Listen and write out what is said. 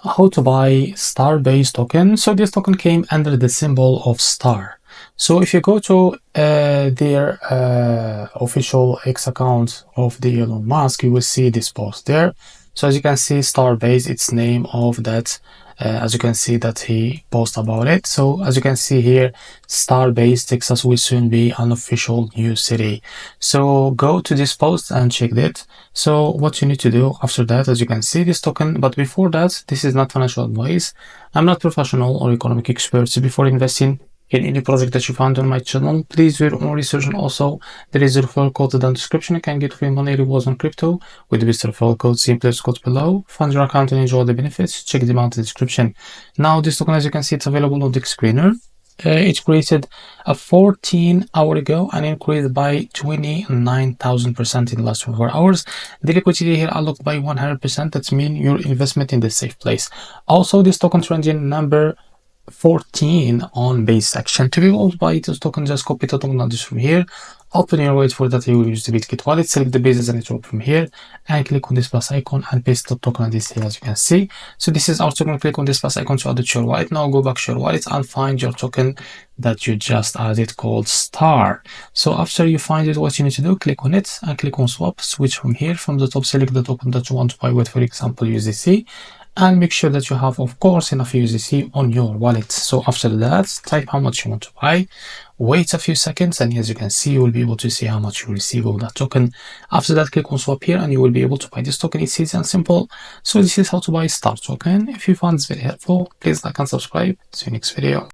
how to buy Starbase token. So this token came under the symbol of star. So if you go to their official X account of the Elon Musk, you will see this post there. So as you can see, Starbase, it's name of that. As you can see that he posts about it. So as you can see here, Starbase, Texas will soon be an official new city. So go to this post and check it. So what you need to do after that, as you can see this token, but before that, this is not financial advice. I'm not professional or economic expert. So before investing in any project that you found on my channel, please do your own research. And also there is a referral code in the description. You can get free money rewards on crypto with the best referral code, simplest code below. Fund your account and enjoy the benefits. Check them out in the description. Now this token, as you can see, it's available on the screener. It created a 14-hour ago and increased by 29,000% in the last 24 hours. The liquidity here unlocked by 100%. That means your investment in the safe place. Also, this token trending number 14 on base section. To be able to buy this token, just copy the token address from here, open your wallet. For that you will use the BitKit wallet, select the base as a network from here and click on this plus icon and paste the token address here, as you can see. So this is our token. Click on this plus icon to add it to your wallet. Now go back to your wallet and find your token that you just added called star. So after you find it, what you need to do, click on it and click on swap, switch from here. From the top, select the token that you want to buy with, for example USDC, and make sure that you have, of course, enough USDC on your wallet. So after that, type how much you want to buy, wait a few seconds, and as you can see, you will be able to see how much you receive of that token. After that, click on swap here and you will be able to buy this token. It's easy and simple. So this is how to buy Star token. If you found this very helpful, please like and subscribe. See you next video.